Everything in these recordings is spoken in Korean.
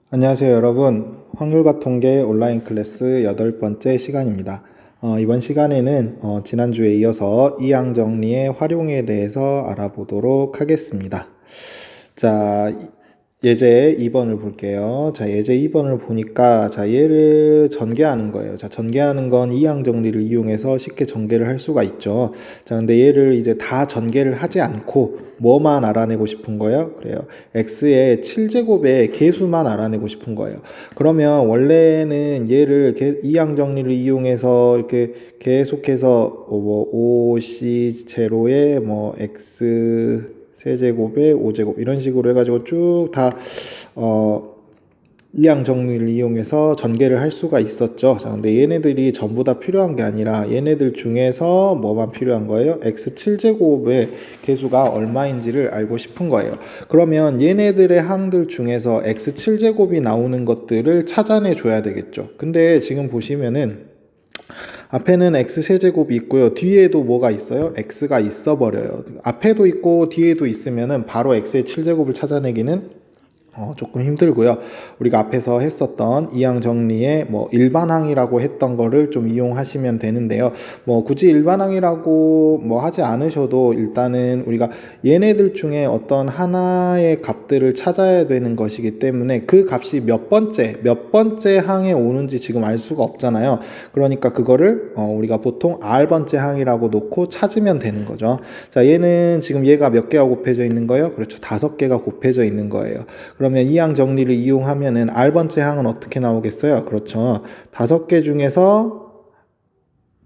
안녕하세요, 여러분. 확률과 통계 온라인 클래스 8번째 시간입니다. 이번 시간에는 지난주에 이어서 이항 정리의 활용에 대해서 알아보도록 하겠습니다. 자, 예제 2번을 볼게요. 자, 예제 2번을 보니까 얘를 전개하는 거예요. 자, 전개하는 건 이항 정리를 이용해서 쉽게 전개를 할 수가 있죠. 자, 근데 얘를 이제 다 전개를 하지 않고 뭐만 알아내고 싶은 거예요? 그래요. x의 7제곱의 계수만 알아내고 싶은 거예요. 그러면 원래는 얘를 이항 정리를 이용해서 이렇게 계속해서 뭐 5c 제로에 뭐 x 세제곱에 5제곱 이런 식으로 해가지고 쭉 다 이항 정리를 이용해서 전개를 할 수가 있었죠. 자, 근데 얘네들이 전부 다 필요한 게 아니라 얘네들 중에서 뭐만 필요한 거예요? x 7제곱의 계수가 얼마인지를 알고 싶은 거예요. 그러면 얘네들의 항들 중에서 x 7제곱이 나오는 것들을 찾아내 줘야 되겠죠. 근데 지금 보시면은 앞에는 x 세제곱이 있고요. 뒤에도 뭐가 있어요? x가 있어 버려요. 앞에도 있고 뒤에도 있으면은 바로 x의 7제곱을 찾아내기는 조금 힘들고요. 우리가 앞에서 했었던 이항 정리의 뭐 일반항이라고 했던 거를 좀 이용하시면 되는데요. 뭐 굳이 일반항이라고 뭐 하지 않으셔도 일단은 우리가 얘네들 중에 어떤 하나의 값들을 찾아야 되는 것이기 때문에 그 값이 몇 번째 항에 오는지 지금 알 수가 없잖아요. 그러니까 그거를 우리가 보통 r번째 항이라고 놓고 찾으면 되는 거죠. 자, 얘는 지금 얘가 몇 개가 곱해져 있는 거예요? 그렇죠. 5개가 곱해져 있는 거예요. 그러면 이항 정리를 이용하면은 r번째 항은 어떻게 나오겠어요? 그렇죠. 5개 중에서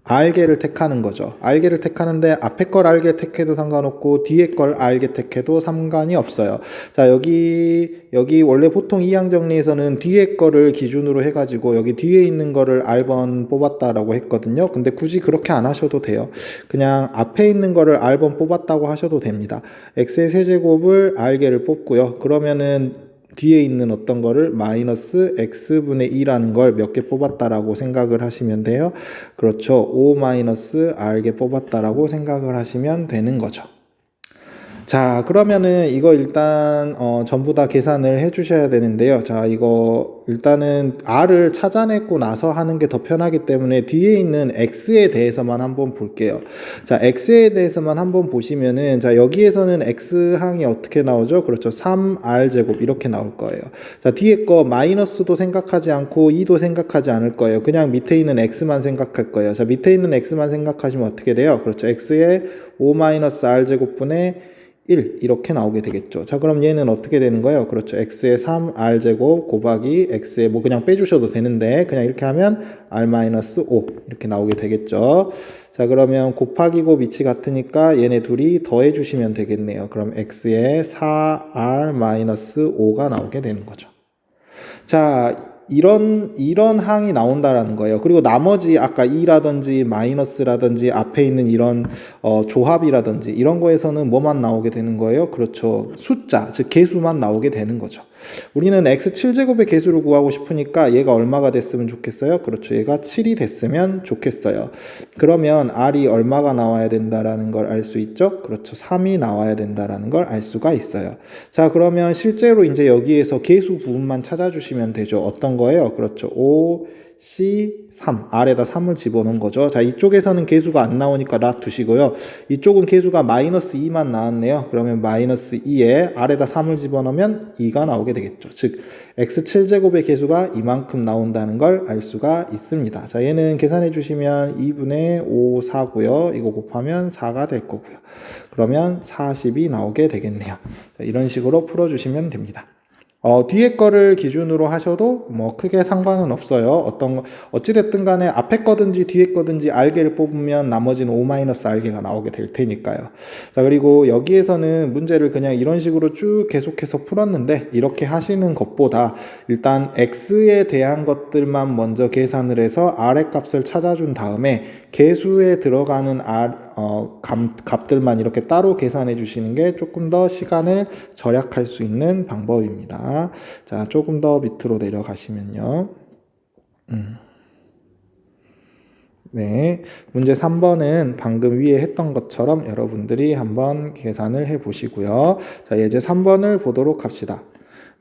R개를 택하는 거죠. R개를 택하는데 앞에 걸 R개 택해도 상관없고 뒤에 걸 R개 택해도 상관이 없어요. 자, 여기 원래 보통 이항 정리에서는 뒤에 거를 기준으로 해가지고 여기 뒤에 있는 거를 R번 뽑았다라고 했거든요. 근데 굳이 그렇게 안 하셔도 돼요. 그냥 앞에 있는 거를 R번 뽑았다고 하셔도 됩니다. X의 세제곱을 R개를 뽑고요. 그러면은 뒤에 있는 어떤 거를 마이너스 x분의 2라는 걸 몇 개 뽑았다라고 생각을 하시면 돼요. 그렇죠. 5 마이너스 r개 뽑았다라고 생각을 하시면 되는 거죠. 자, 그러면은 이거 일단 전부 다 계산을 해 주셔야 되는데요. 자, 이거 일단은 r을 찾아내고 나서 하는 게 더 편하기 때문에 뒤에 있는 x에 대해서만 한번 볼게요. 자, x에 대해서만 한번 보시면은 자, 여기에서는 x항이 어떻게 나오죠? 그렇죠. 3r제곱 이렇게 나올 거예요. 자, 뒤에 거 마이너스도 생각하지 않고 2도 생각하지 않을 거예요. 그냥 밑에 있는 x만 생각할 거예요. 자, 밑에 있는 x만 생각하시면 어떻게 돼요? 그렇죠. x의 5-r제곱분의 1 이렇게 나오게 되겠죠. 자, 그럼 얘는 어떻게 되는 거예요? 그렇죠. x의 3r제곱 곱하기 x의 뭐 그냥 빼주셔도 되는데 그냥 이렇게 하면 r-5 이렇게 나오게 되겠죠. 자, 그러면 곱하기고 밑이 같으니까 얘네 둘이 더해 주시면 되겠네요. 그럼 x의 4r-5가 나오게 되는 거죠. 자, 이런 항이 나온다라는 거예요. 그리고 나머지 아까 2라든지 마이너스라든지 앞에 있는 이런 조합이라든지 이런 거에서는 뭐만 나오게 되는 거예요? 그렇죠. 숫자, 즉 개수만 나오게 되는 거죠. 우리는 x 7제곱의 개수를 구하고 싶으니까 얘가 얼마가 됐으면 좋겠어요? 그렇죠. 얘가 7이 됐으면 좋겠어요. 그러면 r이 얼마가 나와야 된다라는 걸 알 수 있죠? 그렇죠. 3이 나와야 된다라는 걸 알 수가 있어요. 자, 그러면 실제로 이제 여기에서 계수 부분만 찾아주시면 되죠. 어떤 거예요? 그렇죠. 5, C, 3. R에다 3을 집어넣은 거죠. 자, 이쪽에서는 계수가 안 나오니까 놔두시고요. 이쪽은 계수가 마이너스 2만 나왔네요. 그러면 마이너스 2에 R에다 3을 집어넣으면 2가 나오게 되겠죠. 즉, x 7제곱의 계수가 이만큼 나온다는 걸 알 수가 있습니다. 자, 얘는 계산해 주시면 2분의 5, 4고요. 이거 곱하면 4가 될 거고요. 그러면 40이 나오게 되겠네요. 자, 이런 식으로 풀어주시면 됩니다. 뒤에 거를 기준으로 하셔도 뭐 크게 상관은 없어요. 어찌됐든 간에 앞에 거든지 뒤에 거든지 r개를 뽑으면 나머지는 5-r개가 나오게 될 테니까요. 자, 그리고 여기에서는 문제를 그냥 이런 식으로 쭉 계속해서 풀었는데 이렇게 하시는 것보다 일단 x에 대한 것들만 먼저 계산을 해서 r의 값을 찾아준 다음에 계수에 들어가는 값들만 이렇게 따로 계산해 주시는 게 조금 더 시간을 절약할 수 있는 방법입니다. 자, 조금 더 밑으로 내려가시면요. 네, 문제 3번은 방금 위에 했던 것처럼 여러분들이 한번 계산을 해 보시고요. 자, 예제 3번을 보도록 합시다.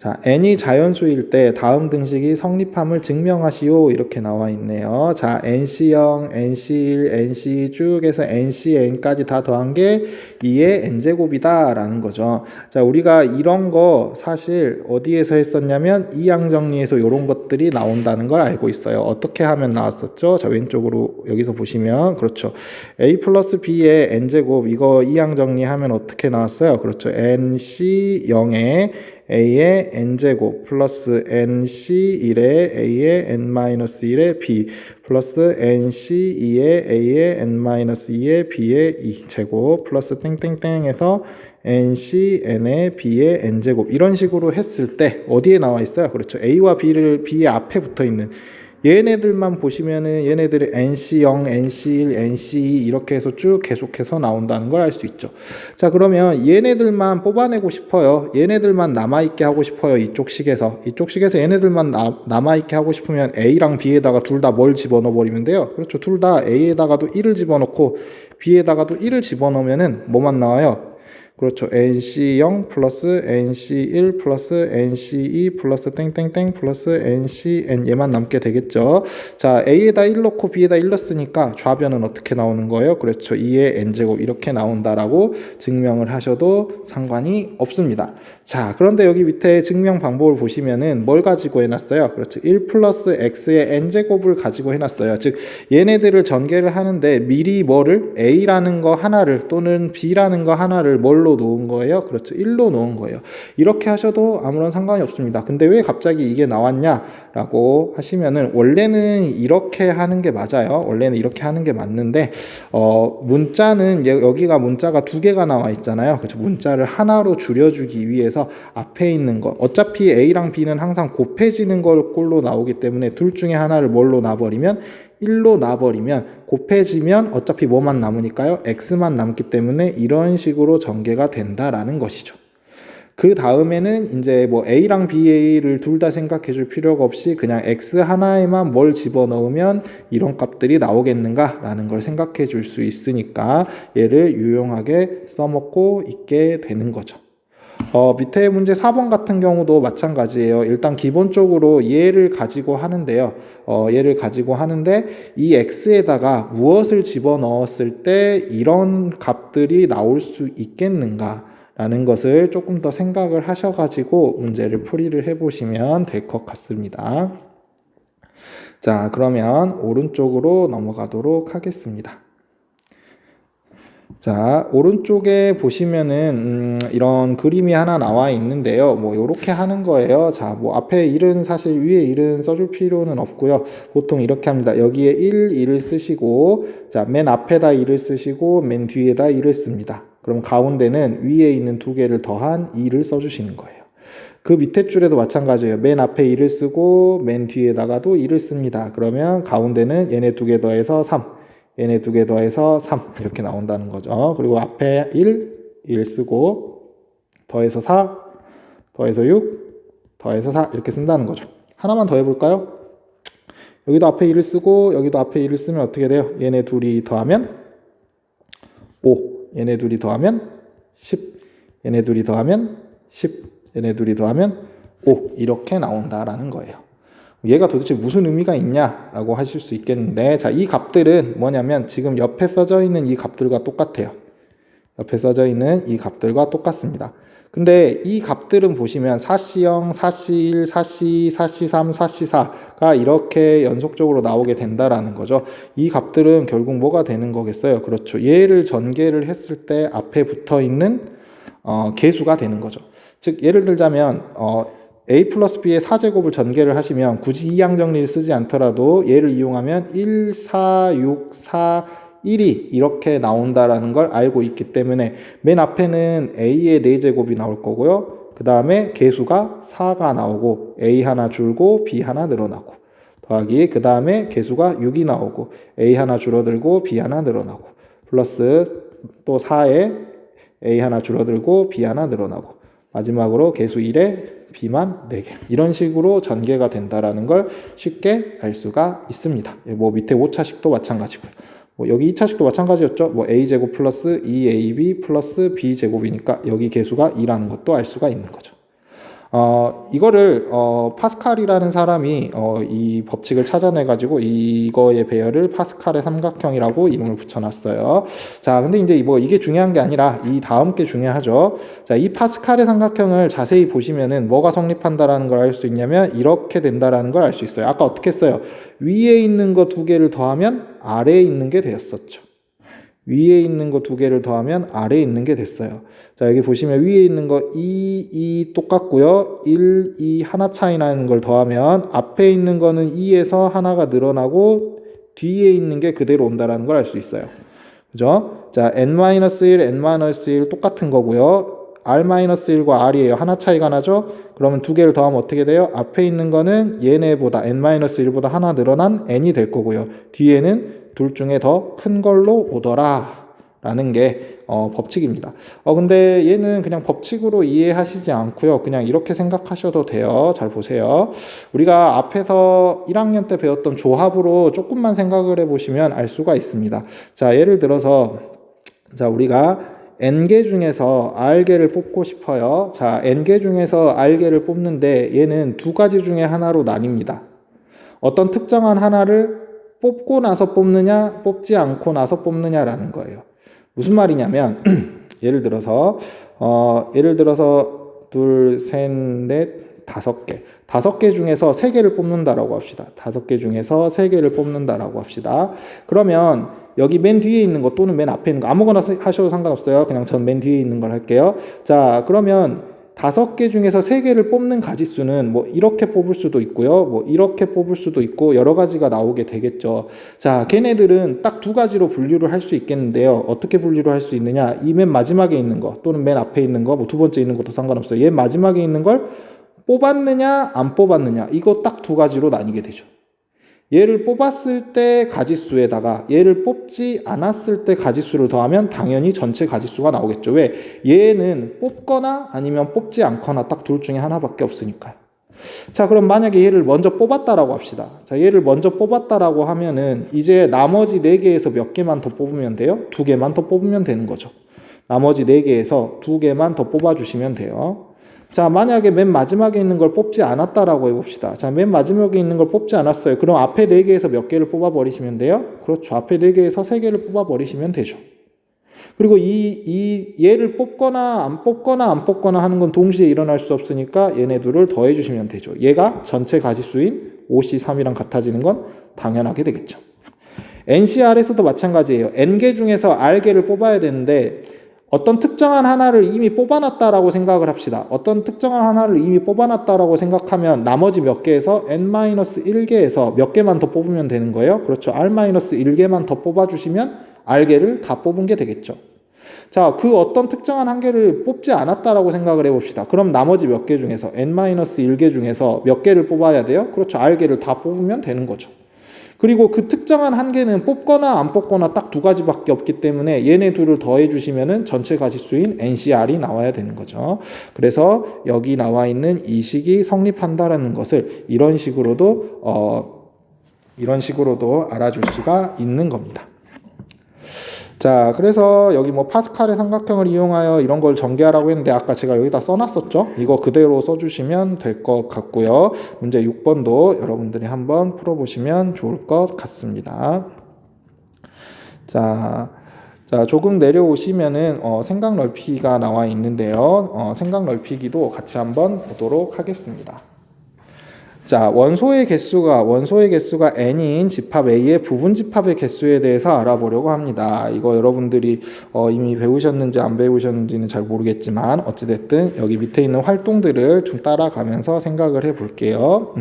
자, n이 자연수일 때 다음 등식이 성립함을 증명하시오 이렇게 나와 있네요. 자, nc0, nc1, nc2 쭉 해서 ncn까지 다 더한 게 2의 n제곱이다 라는 거죠. 자, 우리가 이런 거 사실 어디에서 했었냐면 이항정리에서 이런 것들이 나온다는 걸 알고 있어요. 어떻게 하면 나왔었죠? 자, 왼쪽으로 여기서 보시면 그렇죠. a 플러스 b의 n제곱 이거 이항정리하면 어떻게 나왔어요? 그렇죠. nc0에 a의 n제곱 플러스 nc1의 a의 n-1의 b 플러스 nc2의 a의 n-2의 b의 2제곱 플러스 땡땡땡 해서 ncn의 b의 n제곱 이런 식으로 했을 때 어디에 나와 있어요? 그렇죠. a와 b의 앞에 붙어 있는 얘네들만 보시면은 얘네들이 NC0, NC1, NC2 이렇게 해서 쭉 계속해서 나온다는 걸 알 수 있죠. 자, 그러면 얘네들만 뽑아내고 싶어요. 얘네들만 남아있게 하고 싶어요. 이쪽 식에서 얘네들만 남아있게 하고 싶으면 A랑 B에다가 둘 다 뭘 집어넣어 버리면 돼요. 그렇죠. 둘 다 A에다가도 1을 집어넣고 B에다가도 1을 집어넣으면은 뭐만 나와요? 그렇죠. NC0 플러스 NC1 플러스 NC2 플러스 땡땡땡 플러스 NCN 얘만 남게 되겠죠. 자, A에다 1 넣고 B에다 1 넣었으니까 좌변은 어떻게 나오는 거예요? 그렇죠. 2의 N제곱 이렇게 나온다라고 증명을 하셔도 상관이 없습니다. 자, 그런데 여기 밑에 증명 방법을 보시면은 뭘 가지고 해놨어요? 그렇죠. 1 플러스 X의 N제곱을 가지고 해놨어요. 즉, 얘네들을 전개를 하는데 미리 뭐를 A라는 거 하나를 또는 B라는 거 하나를 뭘로 놓은 거예요? 그렇죠. 1로 놓은 거예요. 이렇게 하셔도 아무런 상관이 없습니다. 근데 왜 갑자기 이게 나왔냐라고 하시면은 원래는 이렇게 하는 게 맞아요. 원래는 이렇게 하는 게 맞는데 문자는 여기가 문자가 두 개가 나와 있잖아요. 그렇죠. 문자를 하나로 줄여주기 위해서 앞에 있는 거 어차피 A랑 B는 항상 곱해지는 걸 꼴로 나오기 때문에 둘 중에 하나를 뭘로 놔버리면 1로 놔버리면 곱해지면 어차피 뭐만 남으니까요? x만 남기 때문에 이런 식으로 전개가 된다라는 것이죠. 그 다음에는 이제 뭐 a랑 b를 둘 다 생각해 줄 필요가 없이 그냥 x 하나에만 뭘 집어넣으면 이런 값들이 나오겠는가 라는 걸 생각해 줄 수 있으니까 얘를 유용하게 써먹고 있게 되는 거죠. 밑에 문제 4번 같은 경우도 마찬가지예요. 일단 기본적으로 얘를 가지고 하는데요. 얘를 가지고 하는데 이 x에다가 무엇을 집어넣었을 때 이런 값들이 나올 수 있겠는가 라는 것을 조금 더 생각을 하셔가지고 문제를 풀이를 해보시면 될 것 같습니다. 자, 그러면 오른쪽으로 넘어가도록 하겠습니다. 자, 오른쪽에 보시면은 이런 그림이 하나 나와 있는데요. 뭐 요렇게 하는 거예요. 자, 뭐 앞에 1은 사실 위에 1은 써줄 필요는 없고요. 보통 이렇게 합니다. 여기에 1을 쓰시고 자, 맨 앞에다 1을 쓰시고 맨 뒤에다 1을 씁니다. 그럼 가운데는 위에 있는 두 개를 더한 2를 써주시는 거예요. 그 밑에 줄에도 마찬가지예요. 맨 앞에 1을 쓰고 맨 뒤에다가도 1을 씁니다. 그러면 가운데는 얘네 두 개 더해서 3 얘네 두 개 더해서 3 이렇게 나온다는 거죠. 그리고 앞에 1 쓰고 더해서 4 더해서 6 더해서 4 이렇게 쓴다는 거죠. 하나만 더 해볼까요? 여기도 앞에 1을 쓰고 여기도 앞에 1을 쓰면 어떻게 돼요? 얘네 둘이 더하면 5 얘네 둘이 더하면 10 얘네 둘이 더하면 10 얘네 둘이 더하면 5 이렇게 나온다라는 거예요. 얘가 도대체 무슨 의미가 있냐라고 하실 수 있겠는데 자, 이 값들은 뭐냐면 지금 옆에 써져 있는 이 값들과 똑같아요. 옆에 써져 있는 이 값들과 똑같습니다. 근데 이 값들은 보시면 4C0, 4C1, 4C2, 4C3, 4C4가 이렇게 연속적으로 나오게 된다라는 거죠. 이 값들은 결국 뭐가 되는 거겠어요? 그렇죠. 얘를 전개를 했을 때 앞에 붙어 있는 개수가 되는 거죠. 즉 예를 들자면 a 플러스 b의 4제곱을 전개를 하시면 굳이 이항 정리를 쓰지 않더라도 얘를 이용하면 1, 4, 6, 4, 1이 이렇게 나온다라는 걸 알고 있기 때문에 맨 앞에는 a의 4제곱이 나올 거고요. 그 다음에 개수가 4가 나오고 a 하나 줄고 b 하나 늘어나고 더하기 그 다음에 개수가 6이 나오고 a 하나 줄어들고 b 하나 늘어나고 플러스 또 4에 a 하나 줄어들고 b 하나 늘어나고 마지막으로 개수 1에 b만 4개 이런 식으로 전개가 된다라는 걸 쉽게 알 수가 있습니다. 뭐 밑에 5차식도 마찬가지고요. 뭐 여기 2차식도 마찬가지였죠. 뭐 a제곱 플러스 2ab 플러스 b제곱이니까 여기 개수가 2라는 것도 알 수가 있는 거죠. 이거를 파스칼이라는 사람이 이 법칙을 찾아내가지고 이거의 배열을 파스칼의 삼각형이라고 이름을 붙여놨어요. 자, 근데 이제 뭐 이게 중요한 게 아니라 이 다음 게 중요하죠. 자, 이 파스칼의 삼각형을 자세히 보시면은 뭐가 성립한다라는 걸 알 수 있냐면 이렇게 된다라는 걸 알 수 있어요. 아까 어떻게 했어요? 위에 있는 거 두 개를 더하면 아래에 있는 게 되었었죠. 위에 있는 거 두 개를 더하면 아래에 있는 게 됐어요. 자, 여기 보시면 위에 있는 거 2 똑같고요. 1, 2 하나 차이 나는 걸 더하면 앞에 있는 거는 2에서 하나가 늘어나고 뒤에 있는 게 그대로 온다라는 걸 알 수 있어요. 그죠? 자, n-1, n-1 똑같은 거고요. r-1과 r이에요. 하나 차이가 나죠? 그러면 두 개를 더하면 어떻게 돼요? 앞에 있는 거는 얘네보다 n-1보다 하나 늘어난 n이 될 거고요. 뒤에는 둘 중에 더 큰 걸로 오더라 라는 게 법칙입니다. 근데 얘는 그냥 법칙으로 이해하시지 않고요. 그냥 이렇게 생각하셔도 돼요. 잘 보세요. 우리가 앞에서 1학년 때 배웠던 조합으로 조금만 생각을 해보시면 알 수가 있습니다. 자, 예를 들어서 자, 우리가 n개 중에서 r개를 뽑고 싶어요. 자, n개 중에서 r개를 뽑는데 얘는 두 가지 중에 하나로 나뉩니다. 어떤 특정한 하나를 뽑고 나서 뽑느냐, 뽑지 않고 나서 뽑느냐라는 거예요. 무슨 말이냐면 예를 들어서 둘, 셋, 넷, 다섯 개 중에서 세 개를 뽑는다라고 합시다. 다섯 개 중에서 세 개를 뽑는다라고 합시다. 그러면 여기 맨 뒤에 있는 거 또는 맨 앞에 있는 거 아무거나 하셔도 상관없어요. 그냥 전 맨 뒤에 있는 걸 할게요. 자, 그러면 다섯 개 중에서 세 개를 뽑는 가지수는 뭐 이렇게 뽑을 수도 있고요. 뭐 이렇게 뽑을 수도 있고 여러 가지가 나오게 되겠죠. 자, 걔네들은 딱 두 가지로 분류를 할 수 있겠는데요. 어떻게 분류를 할 수 있느냐? 이 맨 마지막에 있는 거 또는 맨 앞에 있는 거, 뭐 두 번째 있는 것도 상관없어요. 얘 마지막에 있는 걸 뽑았느냐, 안 뽑았느냐. 이거 딱 두 가지로 나뉘게 되죠. 얘를 뽑았을 때 가지수에다가 얘를 뽑지 않았을 때 가지수를 더하면 당연히 전체 가지수가 나오겠죠. 왜? 얘는 뽑거나 아니면 뽑지 않거나 딱 둘 중에 하나밖에 없으니까요. 자, 그럼 만약에 얘를 먼저 뽑았다라고 합시다. 자, 얘를 먼저 뽑았다라고 하면은 이제 나머지 4개에서 몇 개만 더 뽑으면 돼요? 2개만 더 뽑으면 되는 거죠. 나머지 4개에서 2개만 더 뽑아주시면 돼요. 자, 만약에 맨 마지막에 있는 걸 뽑지 않았다라고 해봅시다. 자, 맨 마지막에 있는 걸 뽑지 않았어요. 그럼 앞에 4개에서 몇 개를 뽑아버리시면 돼요? 그렇죠. 앞에 4개에서 3개를 뽑아버리시면 되죠. 그리고 얘를 뽑거나 안 뽑거나 하는 건 동시에 일어날 수 없으니까 얘네 둘을 더해주시면 되죠. 얘가 전체 가지수인 5C3이랑 같아지는 건 당연하게 되겠죠. NCR에서도 마찬가지예요. N개 중에서 R개를 뽑아야 되는데 어떤 특정한 하나를 이미 뽑아놨다라고 생각을 합시다. 어떤 특정한 하나를 이미 뽑아놨다라고 생각하면 나머지 몇 개에서 n-1개에서 몇 개만 더 뽑으면 되는 거예요. 그렇죠. r-1개만 더 뽑아주시면 r개를 다 뽑은 게 되겠죠. 자, 그 어떤 특정한 한 개를 뽑지 않았다라고 생각을 해봅시다. 그럼 나머지 몇 개 중에서 n-1개 중에서 몇 개를 뽑아야 돼요? 그렇죠. r개를 다 뽑으면 되는 거죠. 그리고 그 특정한 한 개는 뽑거나 안 뽑거나 딱 두 가지밖에 없기 때문에 얘네 둘을 더해 주시면은 전체 가지수인 NCR이 나와야 되는 거죠. 그래서 여기 나와 있는 이 식이 성립한다라는 것을 이런 식으로도 알아줄 수가 있는 겁니다. 자, 그래서 여기 뭐 파스칼의 삼각형을 이용하여 이런 걸 전개하라고 했는데 아까 제가 여기다 써놨었죠? 이거 그대로 써주시면 될 것 같고요. 문제 6번도 여러분들이 한번 풀어보시면 좋을 것 같습니다. 자, 조금 내려오시면은 생각 넓히기가 나와 있는데요. 생각 넓히기도 같이 한번 보도록 하겠습니다. 자, 원소의 개수가 n인 집합 A의 부분 집합의 개수에 대해서 알아보려고 합니다. 이거 여러분들이 이미 배우셨는지 안 배우셨는지는 잘 모르겠지만 어찌됐든 여기 밑에 있는 활동들을 좀 따라가면서 생각을 해볼게요.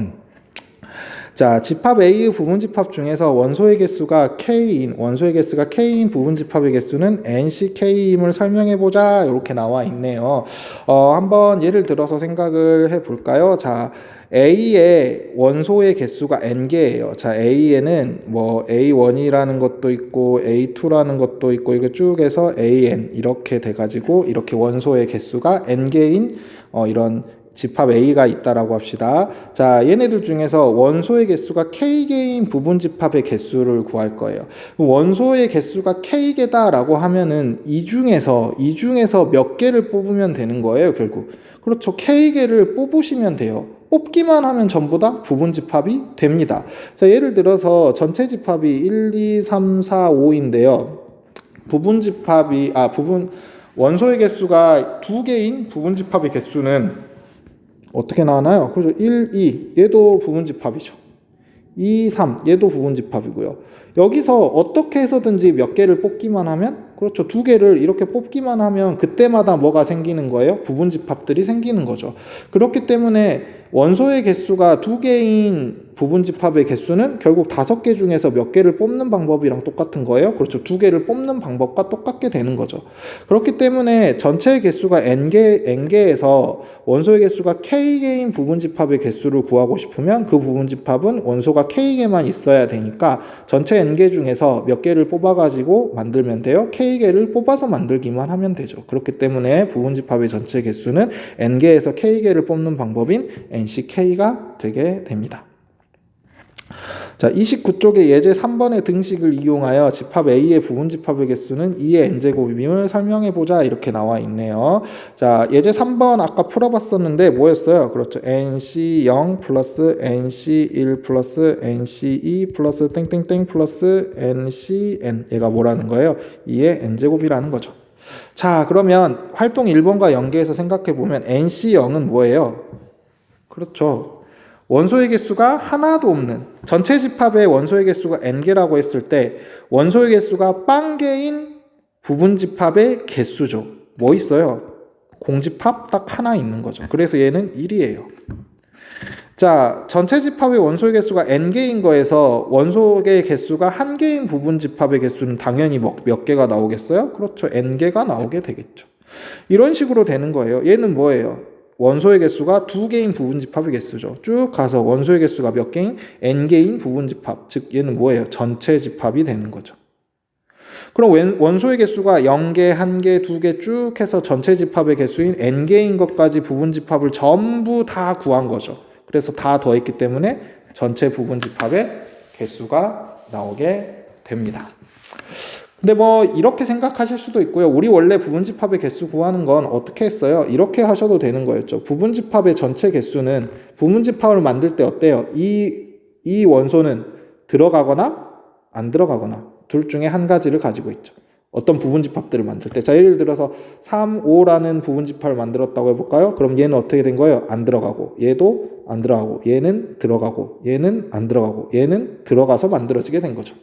자, 집합 A의 부분 집합 중에서 원소의 개수가 K인 부분 집합의 개수는 NCK임을 설명해보자 이렇게 나와 있네요. 한번 예를 들어서 생각을 해볼까요? 자, A의 원소의 개수가 n개예요. 자, A에는 뭐 A1이라는 것도 있고 A2라는 것도 있고 이렇게 쭉 해서 AN 이렇게 돼가지고 이렇게 원소의 개수가 n개인 이런 집합 A가 있다라고 합시다. 자, 얘네들 중에서 원소의 개수가 K개인 부분집합의 개수를 구할 거예요. 원소의 개수가 K개다라고 하면은 이 중에서 몇 개를 뽑으면 되는 거예요, 결국. 그렇죠. K개를 뽑으시면 돼요. 뽑기만 하면 전부 다 부분집합이 됩니다. 자, 예를 들어서 전체 집합이 1, 2, 3, 4, 5인데요. 원소의 개수가 2개인 부분집합의 개수는 어떻게 나오나요? 그렇죠. 1, 2 얘도 부분집합이죠. 2, 3 얘도 부분집합이고요. 여기서 어떻게 해서든지 몇 개를 뽑기만 하면, 그렇죠, 2개를 이렇게 뽑기만 하면 그때마다 뭐가 생기는 거예요? 부분집합들이 생기는 거죠. 그렇기 때문에 원소의 개수가 2개인 부분집합의 개수는 결국 5개 중에서 몇 개를 뽑는 방법이랑 똑같은 거예요. 그렇죠. 2개를 뽑는 방법과 똑같게 되는 거죠. 그렇기 때문에 전체의 개수가 n개에서 원소의 개수가 k개인 부분집합의 개수를 구하고 싶으면 그 부분집합은 원소가 k개만 있어야 되니까 전체 n개 중에서 몇 개를 뽑아가지고 만들면 돼요. k개를 뽑아서 만들기만 하면 되죠. 그렇기 때문에 부분집합의 전체 개수는 n개에서 k개를 뽑는 방법인 nck가 되게 됩니다. 자, 29쪽의 예제 3번의 등식을 이용하여 집합 A의 부분집합의 개수는 2의 n제곱임을 설명해보자, 이렇게 나와 있네요. 자, 예제 3번 아까 풀어봤었는데 뭐였어요? 그렇죠. nc0 플러스 nc1 플러스 nc2 플러스 땡땡땡 플러스 ncn, 얘가 뭐라는 거예요? 2의 n제곱이라는 거죠. 자, 그러면 활동 1번과 연계해서 생각해보면 nc0은 뭐예요? 그렇죠. 원소의 개수가 하나도 없는 전체 집합의 원소의 개수가 n개라고 했을 때 원소의 개수가 빵개인 부분집합의 개수죠. 뭐 있어요? 공집합 딱 하나 있는 거죠. 그래서 얘는 1이에요. 자, 전체 집합의 원소의 개수가 n개인 거에서 원소의 개수가 한 개인 부분집합의 개수는 당연히 몇 개가 나오겠어요? 그렇죠. n개가 나오게 되겠죠. 이런 식으로 되는 거예요. 얘는 뭐예요? 원소의 개수가 2개인 부분집합의 개수죠. 쭉 가서 원소의 개수가 몇 개인? n개인 부분집합. 즉 얘는 뭐예요? 전체 집합이 되는 거죠. 그럼 원소의 개수가 0개, 1개, 2개 쭉 해서 전체 집합의 개수인 n개인 것까지 부분집합을 전부 다 구한 거죠. 그래서 다 더했기 때문에 전체 부분집합의 개수가 나오게 됩니다. 근데 뭐 이렇게 생각하실 수도 있고요. 우리 원래 부분집합의 개수 구하는 건 어떻게 했어요? 이렇게 하셔도 되는 거였죠. 부분집합의 전체 개수는 부분집합을 만들 때 어때요? 이 원소는 들어가거나 안 들어가거나 둘 중에 한 가지를 가지고 있죠. 어떤 부분집합들을 만들 때. 자, 예를 들어서 3, 5라는 부분집합을 만들었다고 해볼까요? 그럼 얘는 어떻게 된 거예요? 안 들어가고, 얘도 안 들어가고, 얘는 들어가고, 얘는 안 들어가고, 얘는 들어가서 만들어지게 된 거죠.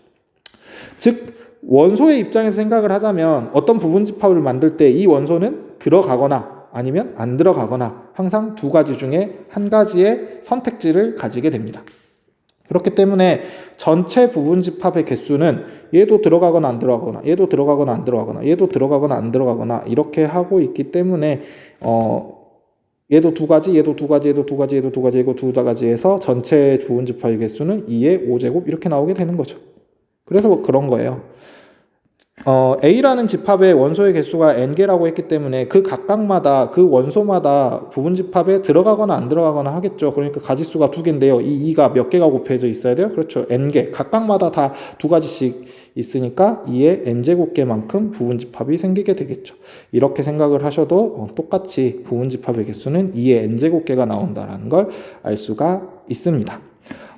즉 원소의 입장에서 생각을 하자면 어떤 부분집합을 만들 때 이 원소는 들어가거나 아니면 안 들어가거나 항상 두 가지 중에 한 가지의 선택지를 가지게 됩니다. 그렇기 때문에 전체 부분집합의 개수는 얘도 들어가거나 안 들어가거나 얘도 들어가거나 안 들어가거나 얘도 들어가거나 안 들어가거나 이렇게 하고 있기 때문에 얘도 두 가지, 얘도 두 가지, 얘도 두 가지, 얘도 두 가지, 얘도 두 가지 해서 전체 부분집합의 개수는 2의 5제곱 이렇게 나오게 되는 거죠. 그래서 뭐 그런 거예요. A라는 집합의 원소의 개수가 n개라고 했기 때문에 그 각각마다 그 원소마다 부분집합에 들어가거나 안 들어가거나 하겠죠. 그러니까 가지수가 2개인데요. 이 2가 몇 개가 곱해져 있어야 돼요? 그렇죠. n개. 각각마다 다 2가지씩 있으니까 2의 n제곱개만큼 부분집합이 생기게 되겠죠. 이렇게 생각을 하셔도 똑같이 부분집합의 개수는 2의 n제곱개가 나온다는 걸 알 수가 있습니다.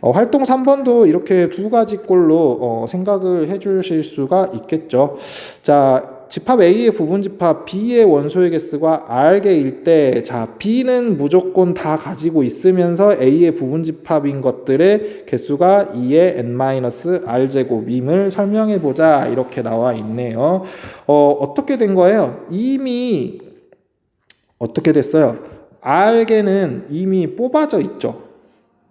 활동 3번도 이렇게 두 가지 꼴로 생각을 해 주실 수가 있겠죠. 자, 집합 A의 부분집합 B의 원소의 개수가 R개일 때, 자, B는 무조건 다 가지고 있으면서 A의 부분집합인 것들의 개수가 2의 n-R제곱임을 설명해 보자, 이렇게 나와 있네요. 어떻게 된 거예요? 이미 어떻게 됐어요? R개는 이미 뽑아져 있죠.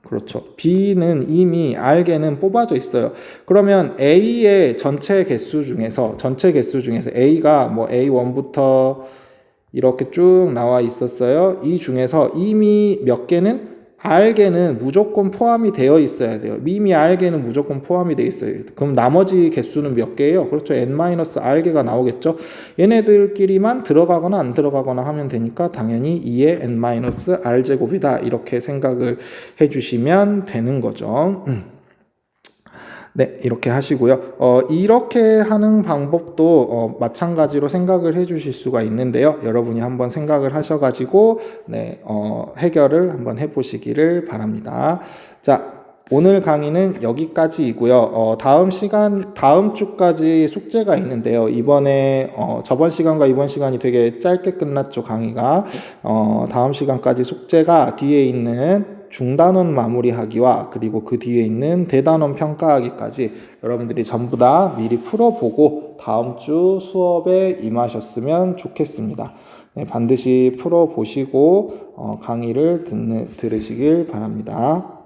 그렇죠. B는 이미 R개는 뽑아져 있어요. 그러면 A의 전체 개수 중에서 A가 뭐 A1부터 이렇게 쭉 나와 있었어요. 이 중에서 이미 몇 개는 알게는 무조건 포함이 되어 있어야 돼요. 미미 알게는 무조건 포함이 되어 있어요. 그럼 나머지 개수는 몇 개예요? 그렇죠. n-r개가 나오겠죠. 얘네들끼리만 들어가거나 안 들어가거나 하면 되니까 당연히 2의 n-r제곱이다. 이렇게 생각을 해주시면 되는 거죠. 네, 이렇게 하시고요. 이렇게 하는 방법도 마찬가지로 생각을 해 주실 수가 있는데요. 여러분이 한번 생각을 하셔가지고, 네, 해결을 한번 해 보시기를 바랍니다. 자, 오늘 강의는 여기까지이고요. 다음 주까지 숙제가 있는데요. 이번에, 저번 시간과 이번 시간이 되게 짧게 끝났죠, 강의가. 다음 시간까지 숙제가 뒤에 있는 중단원 마무리하기와 그리고 그 뒤에 있는 대단원 평가하기까지 여러분들이 전부 다 미리 풀어보고 다음 주 수업에 임하셨으면 좋겠습니다. 네, 반드시 풀어보시고 강의를 들으시길 바랍니다.